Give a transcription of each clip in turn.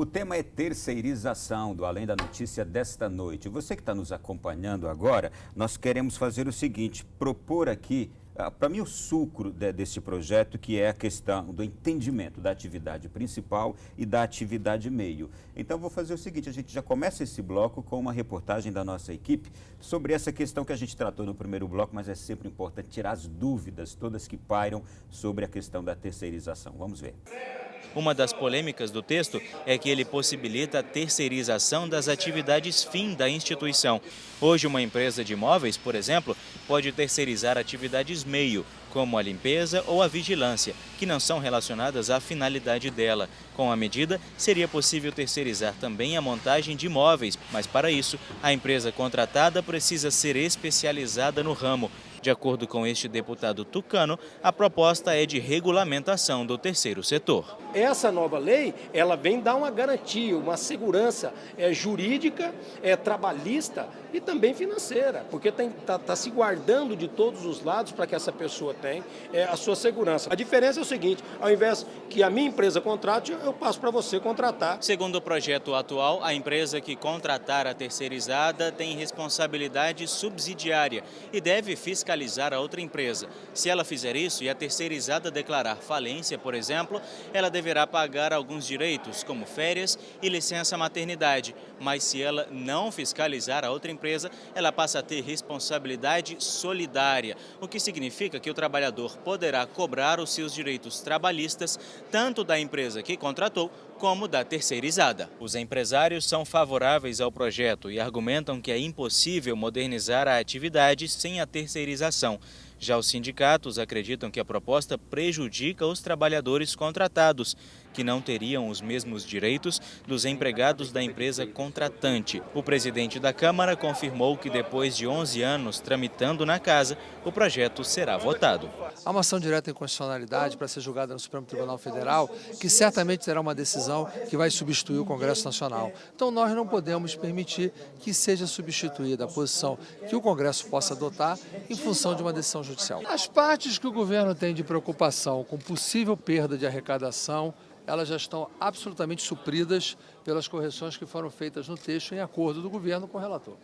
O tema é terceirização do Além da Notícia desta noite. Você que está nos acompanhando agora, nós queremos fazer o seguinte, propor aqui, para mim o sucro desse projeto, que é a questão do entendimento da atividade principal e da atividade meio. Então vou fazer o seguinte, a gente já começa esse bloco com uma reportagem da nossa equipe sobre essa questão que a gente tratou no primeiro bloco, mas é sempre importante tirar as dúvidas todas que pairam sobre a questão da terceirização. Vamos ver. Uma das polêmicas do texto é que ele possibilita a terceirização das atividades fim da instituição. Hoje, uma empresa de imóveis, por exemplo, pode terceirizar atividades meio, como a limpeza ou a vigilância, que não são relacionadas à finalidade dela. Com a medida, seria possível terceirizar também a montagem de imóveis, mas para isso, a empresa contratada precisa ser especializada no ramo. De acordo com este deputado tucano, a proposta é de regulamentação do terceiro setor. Essa nova lei, ela vem dar uma garantia, uma segurança jurídica, trabalhista e também financeira, porque está se guardando de todos os lados para que essa pessoa tenha a sua segurança. A diferença é o seguinte, ao invés que a minha empresa contrate, eu passo para você contratar. Segundo o projeto atual, a empresa que contratar a terceirizada tem responsabilidade subsidiária e deve fiscalizar a outra empresa. Se ela fizer isso e a terceirizada declarar falência, por exemplo, ela deverá pagar alguns direitos, como férias e licença maternidade. Mas se ela não fiscalizar a outra empresa, ela passa a ter responsabilidade solidária, o que significa que o trabalhador poderá cobrar os seus direitos trabalhistas, tanto da empresa que contratou, como da terceirizada. Os empresários são favoráveis ao projeto e argumentam que é impossível modernizar a atividade sem a terceirização. Já os sindicatos acreditam que a proposta prejudica os trabalhadores contratados, que não teriam os mesmos direitos dos empregados da empresa contratante. O presidente da Câmara confirmou que depois de 11 anos tramitando na casa, o projeto será votado. Há uma ação direta em constitucionalidade para ser julgada no Supremo Tribunal Federal, que certamente terá uma decisão que vai substituir o Congresso Nacional. Então nós não podemos permitir que seja substituída a posição que o Congresso possa adotar em função de uma decisão judicial. As partes que o governo tem de preocupação com possível perda de arrecadação, elas já estão absolutamente supridas pelas correções que foram feitas no texto em acordo do governo com o relator.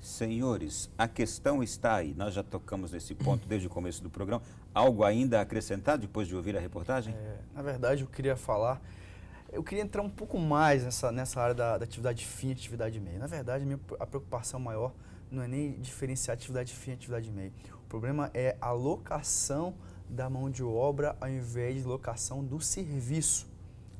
Senhores, a questão está aí. Nós já tocamos nesse ponto desde o começo do programa. Algo ainda a acrescentar depois de ouvir a reportagem? Na verdade, eu queria entrar um pouco mais nessa área da atividade fim e atividade meio. Na verdade, a preocupação maior não é nem diferenciar atividade fim e atividade meio. O problema é a locação da mão de obra ao invés de locação do serviço.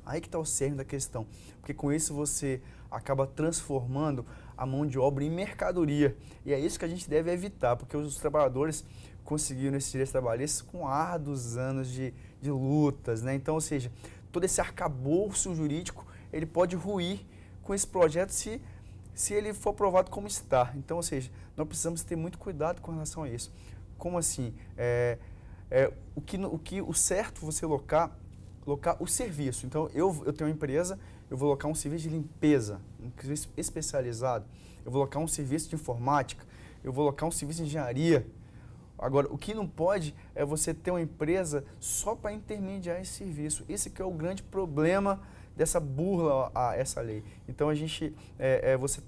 Aí que está o cerne da questão, porque com isso você acaba transformando a mão de obra em mercadoria. E é isso que a gente deve evitar, porque os trabalhadores conseguiram esses direitos trabalhistas com árduos anos de lutas, né? Então, ou seja, todo esse arcabouço jurídico, ele pode ruir com esse projeto se ele for aprovado como está. Então, ou seja, nós precisamos ter muito cuidado com relação a isso. Como assim? O certo você locar o serviço. Então, eu tenho uma empresa, eu vou locar um serviço de limpeza, um serviço especializado, eu vou locar um serviço de informática, eu vou locar um serviço de engenharia. Agora, o que não pode é você ter uma empresa só para intermediar esse serviço. Esse que é o grande problema dessa burla a essa lei. Então, você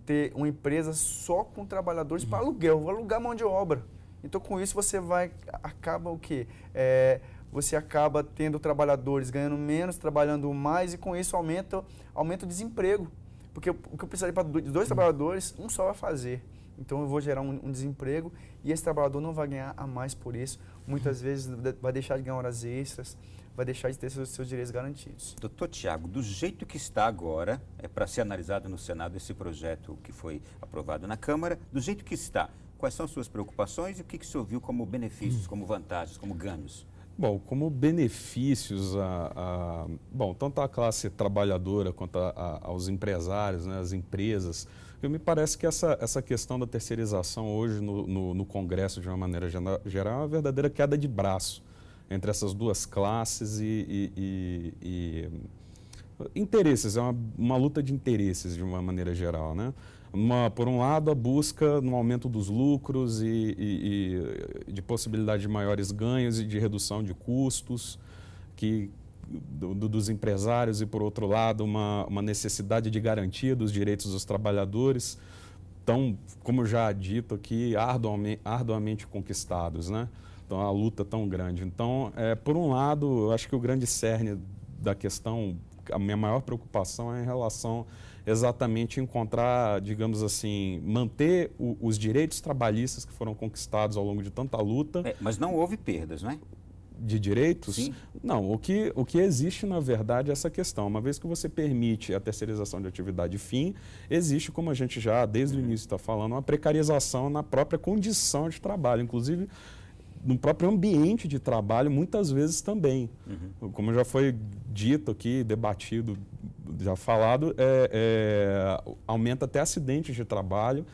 ter uma empresa só com trabalhadores para aluguel, vou alugar mão de obra. Então, com isso, acaba o quê? Você acaba tendo trabalhadores ganhando menos, trabalhando mais e com isso aumenta o desemprego. Porque o que eu precisaria para dois trabalhadores, um só vai fazer. Então eu vou gerar um desemprego e esse trabalhador não vai ganhar a mais por isso. Muitas vezes vai deixar de ganhar horas extras, vai deixar de ter seus direitos garantidos. Doutor Tiago, do jeito que está agora, é para ser analisado no Senado esse projeto que foi aprovado na Câmara, do jeito que está, quais são as suas preocupações e o que o senhor viu como benefícios, como vantagens, como ganhos? Bom, como benefícios, tanto à classe trabalhadora quanto aos empresários, né, as empresas, me parece que essa questão da terceirização hoje no Congresso, de uma maneira geral, é uma verdadeira queda de braço entre essas duas classes e interesses, é uma luta de interesses de uma maneira geral, né? Por um lado, a busca no aumento dos lucros e de possibilidade de maiores ganhos e de redução de custos, que dos empresários e, por outro lado, uma necessidade de garantia dos direitos dos trabalhadores, tão, como já dito aqui, arduamente conquistados, né? Então, a luta tão grande. Então, por um lado, eu acho que o grande cerne da questão, a minha maior preocupação é em relação exatamente encontrar, digamos assim, manter os direitos trabalhistas que foram conquistados ao longo de tanta luta. Mas não houve perdas, não é? De direitos? Sim. Não, o que existe, na verdade, é essa questão. Uma vez que você permite a terceirização de atividade fim, existe, como a gente já desde o início está falando, uma precarização na própria condição de trabalho, inclusive no próprio ambiente de trabalho, muitas vezes também. Como já foi dito aqui, debatido, já falado, aumenta até acidentes de trabalho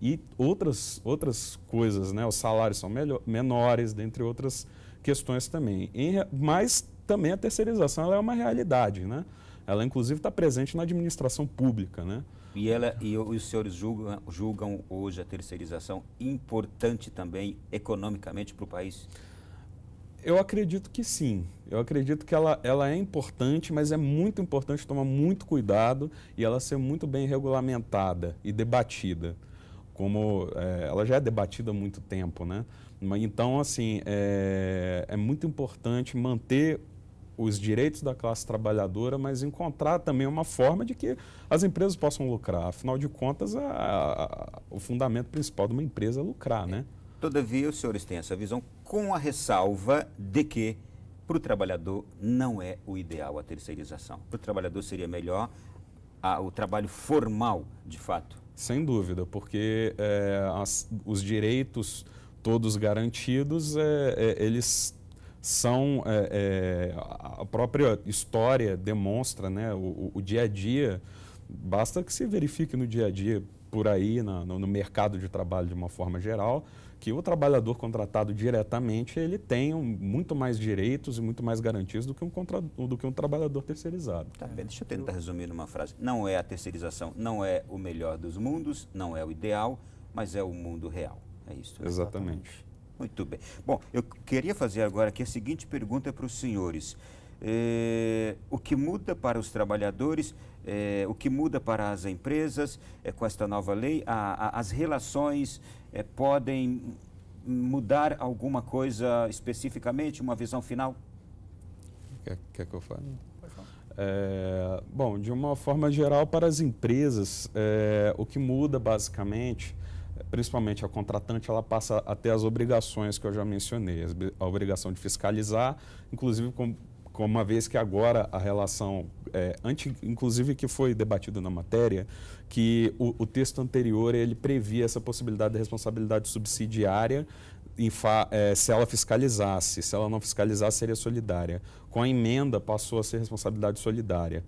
e outras coisas, né? Os salários são menores, dentre outras questões também. Mas também a terceirização ela é uma realidade, né? Ela, inclusive, está presente na administração pública, né? E os senhores julgam hoje a terceirização importante também economicamente para o país? Eu acredito que sim. Eu acredito que ela é importante, mas é muito importante tomar muito cuidado e ela ser muito bem regulamentada e debatida. Como ela já é debatida há muito tempo, né? Então, assim, é muito importante manter os direitos da classe trabalhadora, mas encontrar também uma forma de que as empresas possam lucrar. Afinal de contas, o fundamento principal de uma empresa é lucrar, né? Todavia, os senhores têm essa visão com a ressalva de que para o trabalhador não é o ideal a terceirização. Para o trabalhador seria melhor o trabalho formal, de fato. Sem dúvida, porque os direitos todos garantidos, eles são, a própria história demonstra, né, o dia a dia, basta que se verifique no dia a dia, por aí, no mercado de trabalho de uma forma geral, que o trabalhador contratado diretamente, ele tem muito mais direitos e muito mais garantias do que um trabalhador terceirizado. Tá bem, deixa eu tentar resumir numa frase. Não é a terceirização, não é o melhor dos mundos, não é o ideal, mas é o mundo real. É isso. Né? Exatamente. Muito bem. Bom, eu queria fazer agora aqui a seguinte pergunta para os senhores. O que muda para os trabalhadores, o que muda para as empresas com esta nova lei? As relações podem mudar alguma coisa especificamente, uma visão final? Quer que eu fale? Bom, de uma forma geral, para as empresas, o que muda basicamente, principalmente a contratante, ela passa a ter as obrigações que eu já mencionei, a obrigação de fiscalizar, inclusive como uma vez que agora a relação, inclusive que foi debatido na matéria, que o texto anterior ele previa essa possibilidade de responsabilidade subsidiária se ela fiscalizasse. Se ela não fiscalizasse, seria solidária. Com a emenda, passou a ser responsabilidade solidária.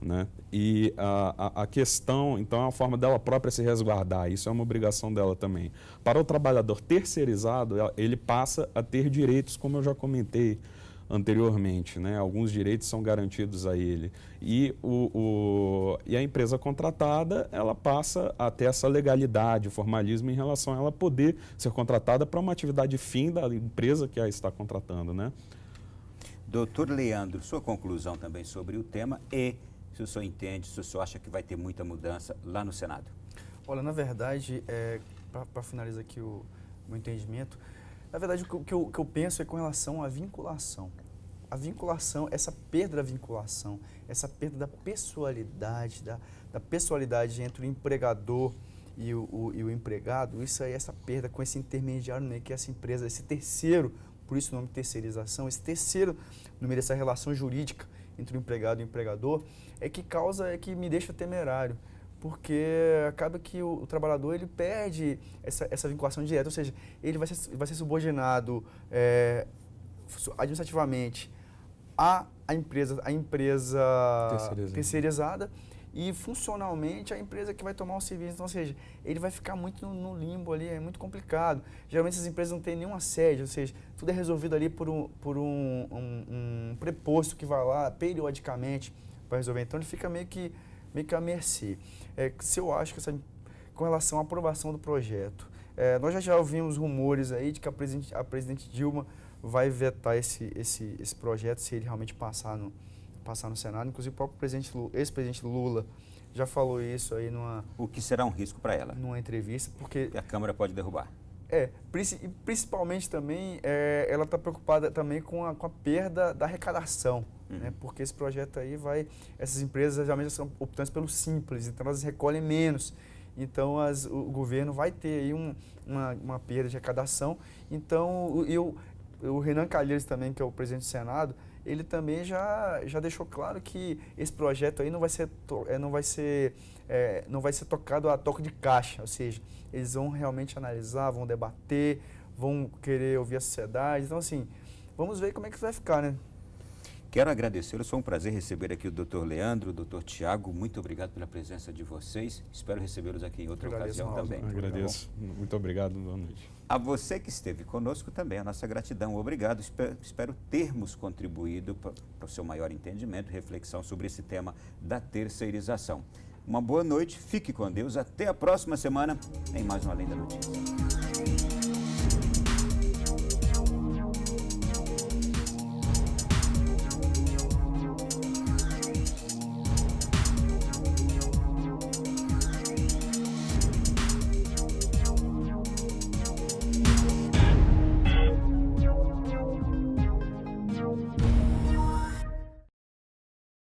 Né? E a questão, então, é uma forma dela própria se resguardar, isso é uma obrigação dela também. Para o trabalhador terceirizado, ele passa a ter direitos, como eu já comentei anteriormente, né? Alguns direitos são garantidos a ele. E a empresa contratada, ela passa a ter essa legalidade, o formalismo em relação a ela poder ser contratada para uma atividade fim da empresa que a está contratando, né? Doutor Leandro, sua conclusão também sobre o tema e se o senhor entende, se o senhor acha que vai ter muita mudança lá no Senado? Olha, na verdade, para finalizar aqui o meu entendimento, na verdade o que eu penso é com relação à vinculação. A vinculação, essa perda da vinculação, essa perda da pessoalidade, da pessoalidade entre o empregador e o empregado, isso aí, essa perda com esse intermediário, né, que é essa empresa, esse terceiro, por isso o nome terceirização, esse terceiro no meio dessa relação jurídica entre o empregado e o empregador, que me deixa temerário, porque acaba que o trabalhador ele perde essa vinculação direta, ou seja, ele vai ser subordinado administrativamente à empresa terceirizada e funcionalmente a empresa que vai tomar o serviço. Então, ou seja, ele vai ficar muito no limbo ali, é muito complicado. Geralmente essas empresas não têm nenhum assédio, ou seja, tudo é resolvido ali por um preposto que vai lá periodicamente para resolver. Então ele fica meio que à mercê. Se eu acho que com relação à aprovação do projeto, Nós já ouvimos rumores aí de que a presidente Dilma vai vetar esse projeto se ele realmente passar no Senado. Inclusive o próprio ex-presidente Lula já falou isso aí O que será um risco para ela? numa entrevista, porque Que a Câmara pode derrubar. Principalmente também, ela está preocupada também com a perda da arrecadação, né? Porque esse projeto aí essas empresas geralmente são optantes pelo simples, então elas recolhem menos. Então o governo vai ter aí uma perda de arrecadação. Então o Renan Calheiros também, que é o presidente do Senado, ele também já deixou claro que esse projeto aí não vai ser tocado a toque de caixa, ou seja, eles vão realmente analisar, vão debater, vão querer ouvir a sociedade. Então, assim, vamos ver como é que vai ficar, né? Quero agradecê-los, foi um prazer receber aqui o Dr. Leandro, o Dr. Tiago, muito obrigado pela presença de vocês, espero recebê-los aqui em outra ocasião também. Agradeço, muito obrigado, boa noite. A você que esteve conosco também, a nossa gratidão, obrigado, espero termos contribuído para o seu maior entendimento e reflexão sobre esse tema da terceirização. Uma boa noite, fique com Deus, até a próxima semana em mais um Além da Notícia.